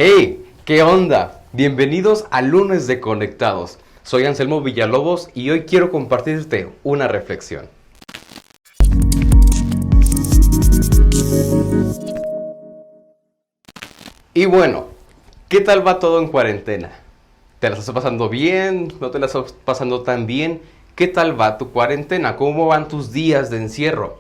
Hey, ¿qué onda? Bienvenidos a Lunes de Conectados. Soy Anselmo Villalobos y hoy quiero compartirte una reflexión. Y bueno, ¿qué tal va todo en cuarentena? ¿Te la estás pasando bien? ¿No te la estás pasando tan bien? ¿Qué tal va tu cuarentena? ¿Cómo van tus días de encierro?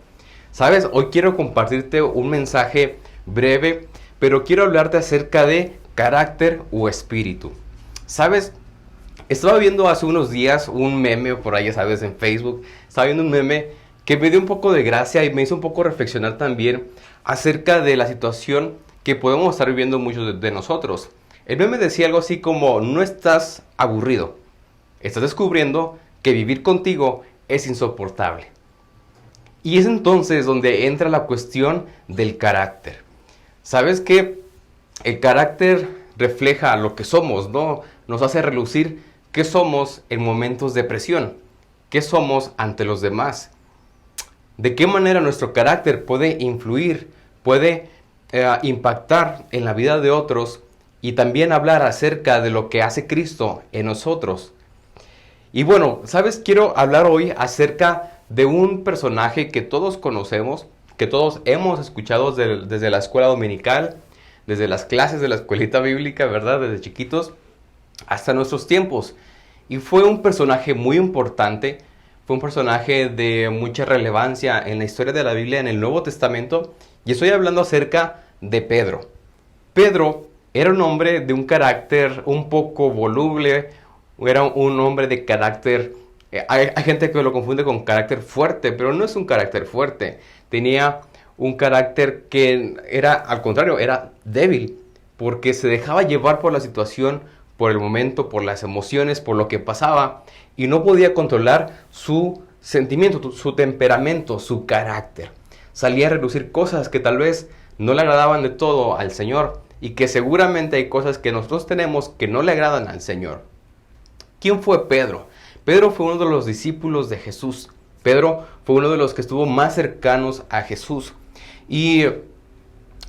¿Sabes? Hoy quiero compartirte un mensaje breve, pero quiero hablarte acerca de carácter o espíritu. ¿Sabes? Estaba viendo hace unos días un meme por ahí, ¿sabes? En Facebook. Estaba viendo un meme que me dio un poco de gracia y me hizo un poco reflexionar también acerca de la situación que podemos estar viviendo muchos de nosotros. El meme decía algo así como: no estás aburrido, estás descubriendo que vivir contigo es insoportable. Y es entonces donde entra la cuestión del carácter. ¿Sabes qué? El carácter refleja lo que somos, ¿no? Nos hace relucir qué somos en momentos de presión, qué somos ante los demás, de qué manera nuestro carácter puede influir, puede impactar en la vida de otros y también hablar acerca de lo que hace Cristo en nosotros. Y bueno, ¿sabes? Quiero hablar hoy acerca de un personaje que todos conocemos, que todos hemos escuchado desde la escuela dominical, desde las clases de la escuelita bíblica, ¿verdad? Desde chiquitos hasta nuestros tiempos. Y fue un personaje muy importante, fue un personaje de mucha relevancia en la historia de la Biblia, en el Nuevo Testamento. Y estoy hablando acerca de Pedro. Pedro era un hombre de un carácter un poco voluble, era un hombre de carácter, hay gente que lo confunde con carácter fuerte, pero no es un carácter fuerte. Tenía un carácter que era, al contrario, era débil, porque se dejaba llevar por la situación, por el momento, por las emociones, por lo que pasaba, y no podía controlar su sentimiento, su temperamento, su carácter. Salía a relucir cosas que tal vez no le agradaban de todo al Señor, y que seguramente hay cosas que nosotros tenemos que no le agradan al Señor. ¿Quién fue Pedro? Pedro fue uno de los discípulos de Jesús. Pedro fue uno de los que estuvo más cercanos a Jesús. Y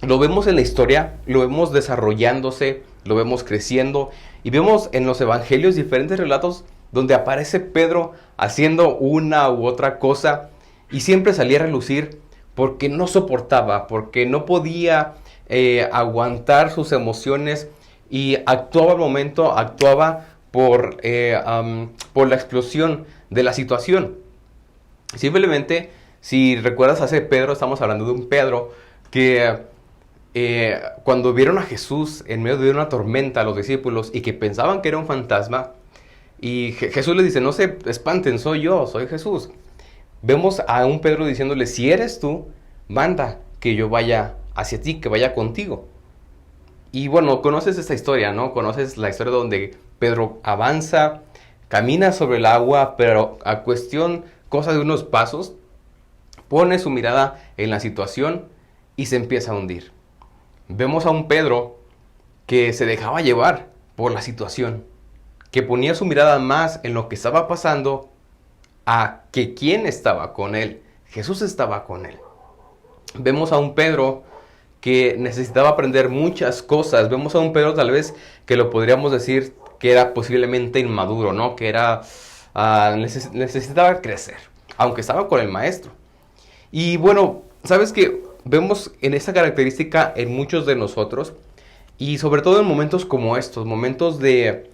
lo vemos en la historia, lo vemos desarrollándose, lo vemos creciendo. Y vemos en los evangelios diferentes relatos donde aparece Pedro haciendo una u otra cosa. Y siempre salía a relucir porque no soportaba, porque no podía aguantar sus emociones. Y actuaba al momento, actuaba por la explosión de la situación. Simplemente, si recuerdas a ese Pedro, estamos hablando de un Pedro que cuando vieron a Jesús en medio de una tormenta a los discípulos y que pensaban que era un fantasma, y Jesús les dice: no se espanten, soy yo, soy Jesús. Vemos a un Pedro diciéndole: si eres tú, manda que yo vaya hacia ti, que vaya contigo. Y bueno, conoces esta historia, ¿no? Conoces la historia donde Pedro avanza, camina sobre el agua, pero a cuestión, cosa de unos pasos, pone su mirada en la situación y se empieza a hundir. Vemos a un Pedro que se dejaba llevar por la situación, que ponía su mirada más en lo que estaba pasando a que quién estaba con él. Jesús estaba con él. Vemos a un Pedro que necesitaba aprender muchas cosas. Vemos a un Pedro tal vez que lo podríamos decir que era posiblemente inmaduro, ¿no? Que era necesitaba crecer, aunque estaba con el maestro. Y bueno, ¿sabes qué? Vemos en esta característica en muchos de nosotros, y sobre todo en momentos como estos, momentos de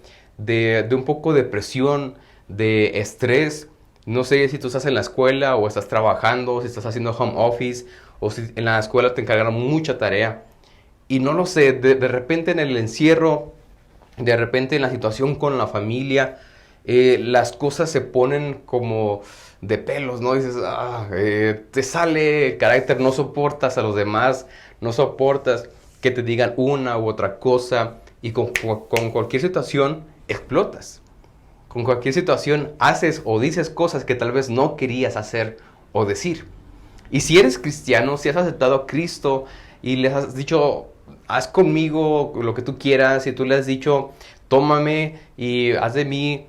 un poco de presión, de estrés. No sé si tú estás en la escuela o estás trabajando, si estás haciendo home office, o si en la escuela te encargaron mucha tarea. Y no lo sé, de repente en el encierro, de repente en la situación con la familia, las cosas se ponen como de pelos, ¿no? Dices, te sale el carácter, no soportas a los demás, no soportas que te digan una u otra cosa, y con cualquier situación explotas. Con cualquier situación haces o dices cosas que tal vez no querías hacer o decir. Y si eres cristiano, si has aceptado a Cristo y les has dicho: haz conmigo lo que tú quieras, y tú le has dicho: tómame y haz de mí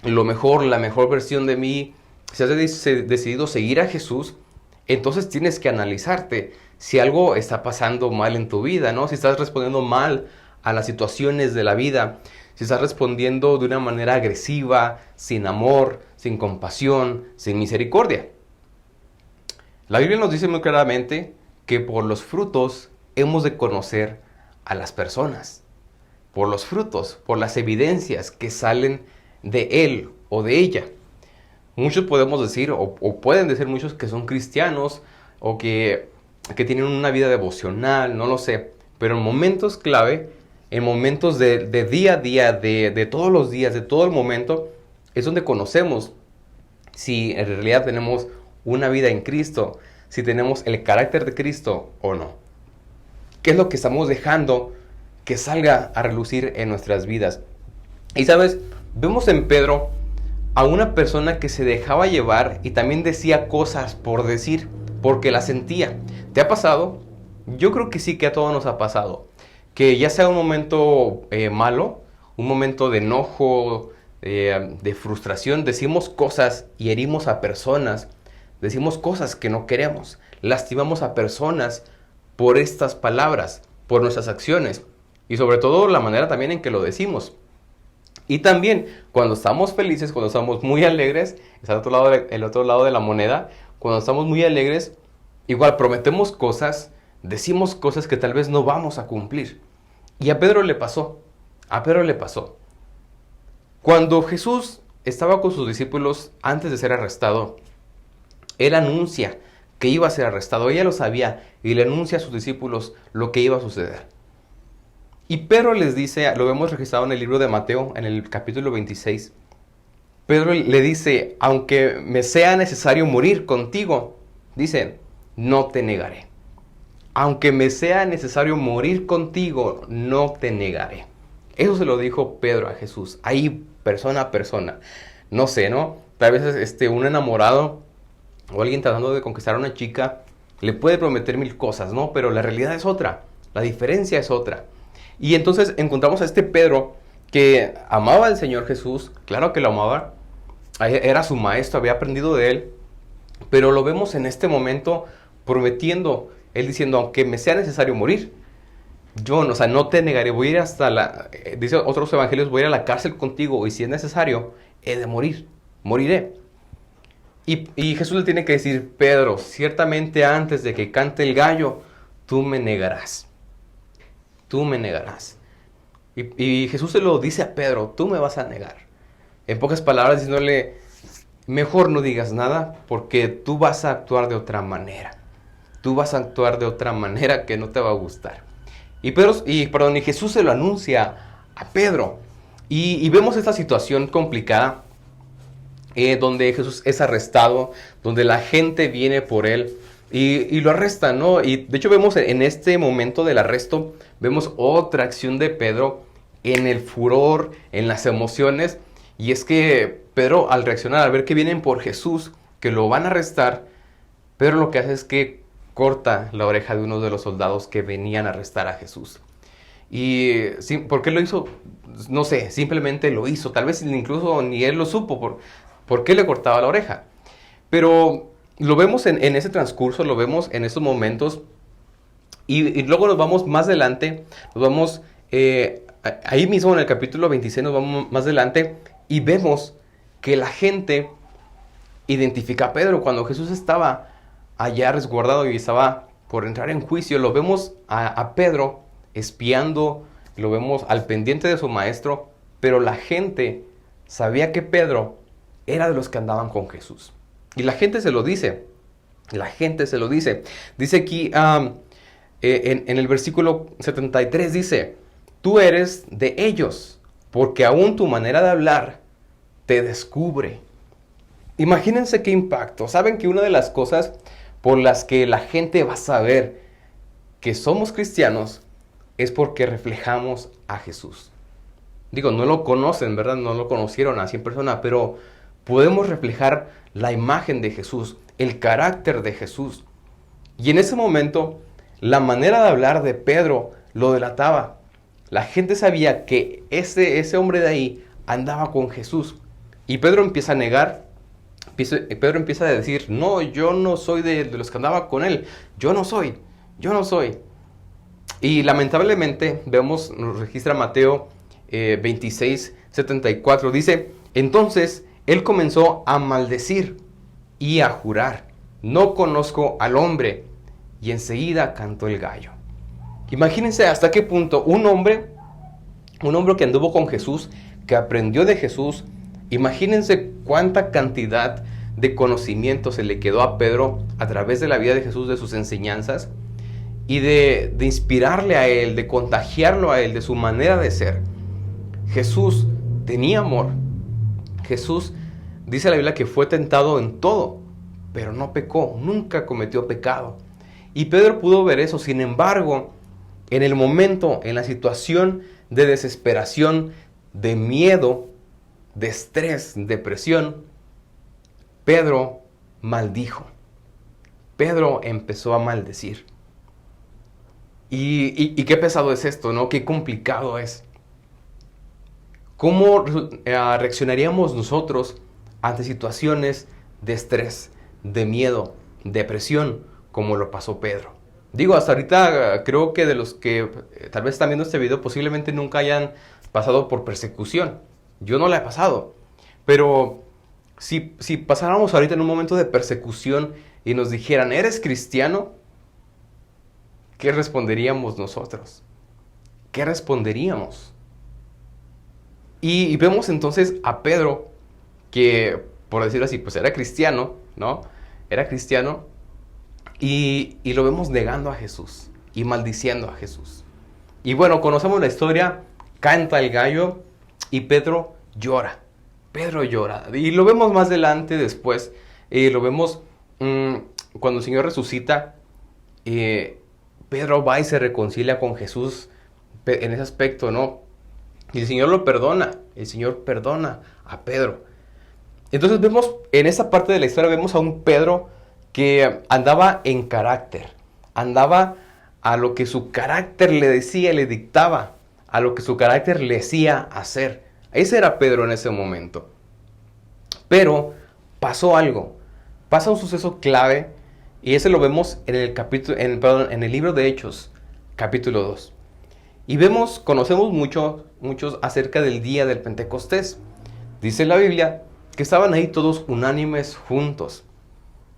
lo mejor, la mejor versión de mí, si has decidido seguir a Jesús, entonces tienes que analizarte si algo está pasando mal en tu vida, ¿no? Si estás respondiendo mal a las situaciones de la vida, si estás respondiendo de una manera agresiva, sin amor, sin compasión, sin misericordia. La Biblia nos dice muy claramente que por los frutos hemos de conocer a las personas. Por los frutos, por las evidencias que salen de él o de ella. Muchos podemos decir, o pueden decir muchos que son cristianos, o que tienen una vida devocional, no lo sé. Pero en momentos clave, en momentos de día a día, de todos los días, de todo el momento, es donde conocemos si en realidad tenemos una vida en Cristo, si tenemos el carácter de Cristo o no. ¿Qué es lo que estamos dejando que salga a relucir en nuestras vidas? Y sabes, vemos en Pedro a una persona que se dejaba llevar y también decía cosas por decir, porque las sentía. ¿Te ha pasado? Yo creo que sí, que a todos nos ha pasado. Que ya sea un momento malo, un momento de enojo, de frustración, decimos cosas y herimos a personas, decimos cosas que no queremos, lastimamos a personas por estas palabras, por nuestras acciones y sobre todo la manera también en que lo decimos. Y también cuando estamos felices, cuando estamos muy alegres, está el otro lado de la moneda, cuando estamos muy alegres, igual prometemos cosas, decimos cosas que tal vez no vamos a cumplir. Y a Pedro le pasó, Cuando Jesús estaba con sus discípulos antes de ser arrestado, él anuncia que iba a ser arrestado, ella lo sabía, y le anuncia a sus discípulos lo que iba a suceder. Y Pedro les dice, lo vemos registrado en el libro de Mateo, en el capítulo 26, Pedro le dice, aunque me sea necesario morir contigo, dice, no te negaré. Aunque me sea necesario morir contigo, no te negaré. Eso se lo dijo Pedro a Jesús, ahí persona a persona. No sé, ¿no? Tal vez un enamorado o alguien tratando de conquistar a una chica le puede prometer mil cosas, ¿no? Pero la realidad es otra, la diferencia es otra. Y entonces encontramos a este Pedro que amaba al Señor Jesús, claro que lo amaba, era su maestro, había aprendido de él, pero lo vemos en este momento prometiendo, él diciendo, aunque me sea necesario morir, yo no te negaré, voy a ir hasta dice otros evangelios, voy a ir a la cárcel contigo y si es necesario, he de morir, moriré. Y Jesús le tiene que decir, Pedro, ciertamente antes de que cante el gallo, tú me negarás. Tú me negarás. Y Jesús se lo dice a Pedro, tú me vas a negar. En pocas palabras, diciéndole, mejor no digas nada porque tú vas a actuar de otra manera. Tú vas a actuar de otra manera que no te va a gustar. Y Jesús se lo anuncia a Pedro. Y vemos esta situación complicada donde Jesús es arrestado, donde la gente viene por él. Y lo arrestan, ¿no? Y de hecho vemos en este momento del arresto, vemos otra acción de Pedro en el furor, en las emociones. Y es que Pedro, al reaccionar, al ver que vienen por Jesús, que lo van a arrestar, Pedro lo que hace es que corta la oreja de uno de los soldados que venían a arrestar a Jesús. Y ¿por qué lo hizo? No sé, simplemente lo hizo. Tal vez incluso ni él lo supo por qué le cortaba la oreja. Pero lo vemos en ese transcurso, lo vemos en esos momentos y luego nos vamos más adelante, nos vamos ahí mismo en el capítulo 26, nos vamos más adelante y vemos que la gente identifica a Pedro. Cuando Jesús estaba allá resguardado y estaba por entrar en juicio, lo vemos a Pedro espiando, lo vemos al pendiente de su maestro, pero la gente sabía que Pedro era de los que andaban con Jesús. Y la gente se lo dice. Dice aquí en el versículo 73, dice, tú eres de ellos, porque aún tu manera de hablar te descubre. Imagínense qué impacto. ¿Saben que una de las cosas por las que la gente va a saber que somos cristianos es porque reflejamos a Jesús? Digo, no lo conocen, ¿verdad? No lo conocieron así en persona, pero podemos reflejar la imagen de Jesús, el carácter de Jesús. Y en ese momento, la manera de hablar de Pedro lo delataba. La gente sabía que ese hombre de ahí andaba con Jesús. Y Pedro empieza a negar. Pedro empieza a decir, no, yo no soy de los que andaba con él. Yo no soy. Y lamentablemente vemos, nos registra Mateo 26:74, dice, entonces él comenzó a maldecir y a jurar, no conozco al hombre, y enseguida cantó el gallo. Imagínense hasta qué punto un hombre que anduvo con Jesús, que aprendió de Jesús, imagínense cuánta cantidad de conocimiento se le quedó a Pedro a través de la vida de Jesús, de sus enseñanzas, y de inspirarle a él, de contagiarlo a él, de su manera de ser. Jesús tenía amor. Jesús dice la Biblia que fue tentado en todo, pero no pecó, nunca cometió pecado. Y Pedro pudo ver eso. Sin embargo, en el momento, en la situación de desesperación, de miedo, de estrés, depresión, Pedro maldijo. Pedro empezó a maldecir. Y qué pesado es esto, ¿no? Qué complicado es. ¿Cómo reaccionaríamos nosotros ante situaciones de estrés, de miedo, depresión, como lo pasó Pedro? Digo, hasta ahorita creo que de los que tal vez están viendo este video posiblemente nunca hayan pasado por persecución. Yo no la he pasado. Pero si pasáramos ahorita en un momento de persecución y nos dijeran, ¿eres cristiano? ¿Qué responderíamos nosotros? ¿Qué responderíamos? Y vemos entonces a Pedro, que por decirlo así, pues era cristiano, ¿no? Era cristiano, y lo vemos negando a Jesús y maldiciendo a Jesús. Y bueno, conocemos la historia, canta el gallo y Pedro llora. Pedro llora. Y lo vemos más adelante después, lo vemos cuando el Señor resucita, Pedro va y se reconcilia con Jesús en ese aspecto, ¿no? Y el Señor lo perdona. El Señor perdona a Pedro. Entonces vemos, en esa parte de la historia, vemos a un Pedro que andaba en carácter. Andaba a lo que su carácter le decía, le dictaba. A lo que su carácter le hacía hacer. Ese era Pedro en ese momento. Pero pasó algo. Pasa un suceso clave. Y ese lo vemos en el libro de Hechos, capítulo 2. Y conocemos muchos acerca del día del Pentecostés. Dice la Biblia que estaban ahí todos unánimes juntos.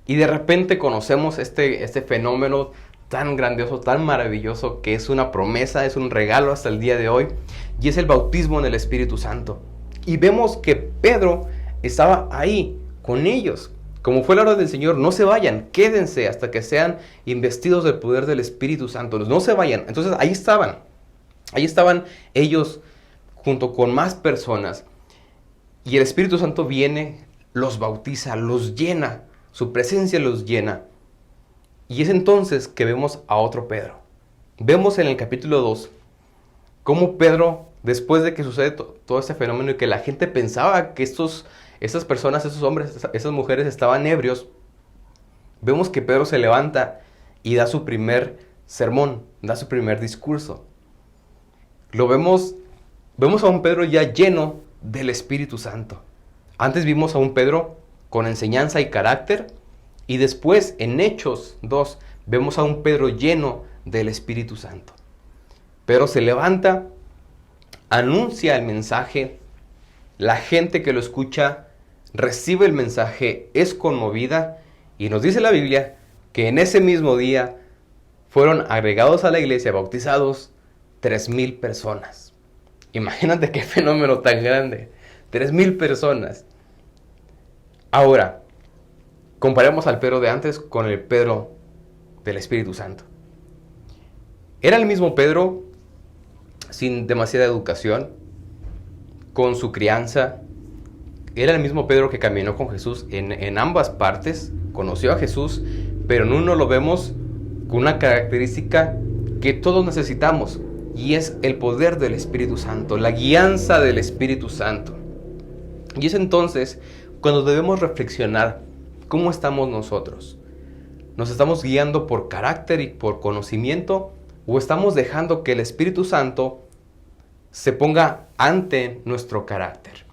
Y de repente conocemos este fenómeno tan grandioso, tan maravilloso, que es una promesa, es un regalo hasta el día de hoy. Y es el bautismo en el Espíritu Santo. Y vemos que Pedro estaba ahí con ellos. Como fue la orden del Señor, no se vayan, quédense hasta que sean investidos del poder del Espíritu Santo. No se vayan. Entonces ahí estaban ellos junto con más personas. Y el Espíritu Santo viene, los bautiza, los llena. Su presencia los llena. Y es entonces que vemos a otro Pedro. Vemos en el capítulo 2 cómo Pedro, después de que sucede todo este fenómeno y que la gente pensaba que esas personas, esos hombres, esas mujeres estaban ebrios, vemos que Pedro se levanta y da su primer sermón, da su primer discurso. Vemos a un Pedro ya lleno del Espíritu Santo. Antes vimos a un Pedro con enseñanza y carácter, y después en Hechos 2 vemos a un Pedro lleno del Espíritu Santo. Pedro se levanta, anuncia el mensaje, la gente que lo escucha recibe el mensaje, es conmovida, y nos dice la Biblia que en ese mismo día fueron agregados a la iglesia, bautizados 3,000 personas. Imagínate qué fenómeno tan grande. 3,000 personas. Ahora, comparemos al Pedro de antes con el Pedro del Espíritu Santo. Era el mismo Pedro sin demasiada educación, con su crianza. Era el mismo Pedro que caminó con Jesús en ambas partes, conoció a Jesús, pero en uno lo vemos con una característica que todos necesitamos, y es el poder del Espíritu Santo, la guianza del Espíritu Santo. Y es entonces cuando debemos reflexionar cómo estamos nosotros. ¿Nos estamos guiando por carácter y por conocimiento, o estamos dejando que el Espíritu Santo se ponga ante nuestro carácter?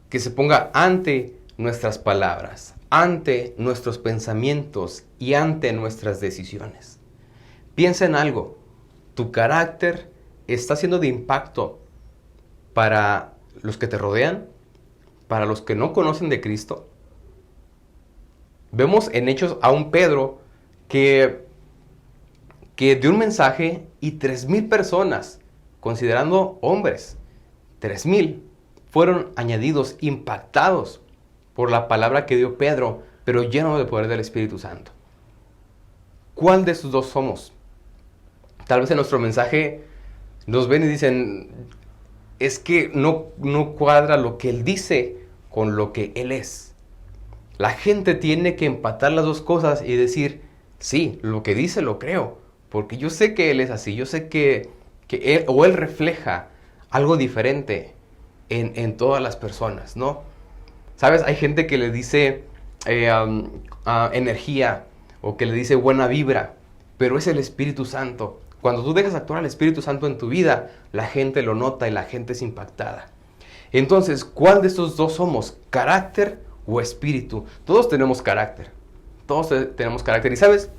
Que se ponga ante nuestras palabras, ante nuestros pensamientos y ante nuestras decisiones. Piensa en algo. Tu carácter está siendo de impacto para los que te rodean, para los que no conocen de Cristo. Vemos en Hechos a un Pedro que dio un mensaje y 3,000 personas, considerando hombres, 3,000 fueron añadidos, impactados por la palabra que dio Pedro, pero lleno del poder del Espíritu Santo. ¿Cuál de estos dos somos? Tal vez en nuestro mensaje nos ven y dicen, es que no cuadra lo que él dice con lo que él es. La gente tiene que empatar las dos cosas y decir, sí, lo que dice lo creo, porque yo sé que él es así, yo sé que él refleja algo diferente en todas las personas, ¿no? ¿Sabes? Hay gente que le dice energía o que le dice buena vibra, pero es el Espíritu Santo. Cuando tú dejas actuar al Espíritu Santo en tu vida, la gente lo nota y la gente es impactada. Entonces, ¿cuál de estos dos somos? ¿Carácter o espíritu? Todos tenemos carácter. Todos tenemos carácter. Y ¿sabes?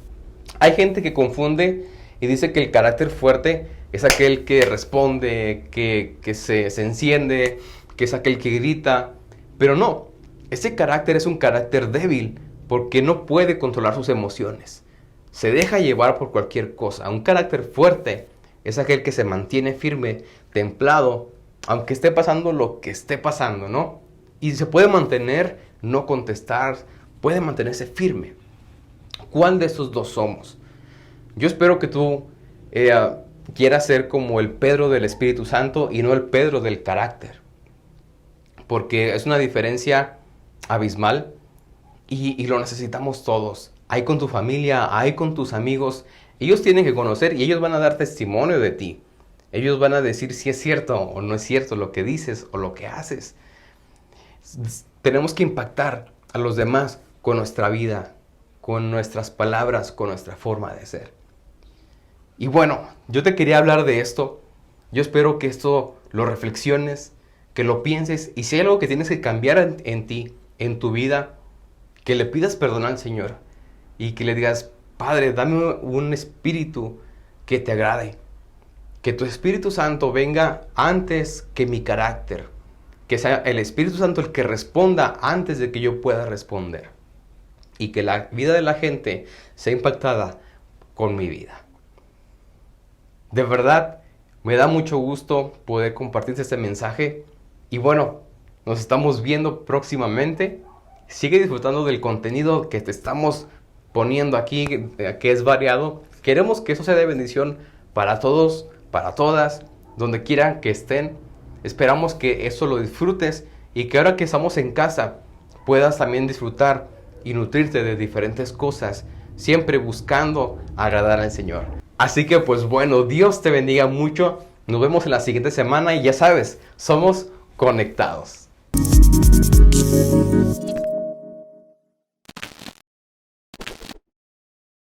Hay gente que confunde y dice que el carácter fuerte es aquel que responde, que se enciende, que es aquel que grita. Pero no, ese carácter es un carácter débil porque no puede controlar sus emociones. Se deja llevar por cualquier cosa. Un carácter fuerte es aquel que se mantiene firme, templado, aunque esté pasando lo que esté pasando, ¿no? Y se puede mantener, no contestar, puede mantenerse firme. ¿Cuál de estos dos somos? Yo espero que tú quieras ser como el Pedro del Espíritu Santo y no el Pedro del carácter. Porque es una diferencia abismal y lo necesitamos todos. Hay con tu familia, hay con tus amigos. Ellos tienen que conocer y ellos van a dar testimonio de ti. Ellos van a decir si es cierto o no es cierto lo que dices o lo que haces. Tenemos que impactar a los demás con nuestra vida, con nuestras palabras, con nuestra forma de ser. Y bueno, yo te quería hablar de esto. Yo espero que esto lo reflexiones, que lo pienses. Y si hay algo que tienes que cambiar en ti, en tu vida, que le pidas perdón al Señor. Y que le digas, Padre, dame un espíritu que te agrade. Que tu Espíritu Santo venga antes que mi carácter. Que sea el Espíritu Santo el que responda antes de que yo pueda responder. Y que la vida de la gente sea impactada con mi vida. De verdad, me da mucho gusto poder compartirte este mensaje. Y bueno, nos estamos viendo próximamente. Sigue disfrutando del contenido que te estamos poniendo aquí, que es variado. Queremos que eso sea de bendición para todos, para todas, donde quieran que estén. Esperamos que eso lo disfrutes y que ahora que estamos en casa puedas también disfrutar y nutrirte de diferentes cosas, siempre buscando agradar al Señor. Así que pues bueno, Dios te bendiga mucho. Nos vemos en la siguiente semana y ya sabes, somos conectados.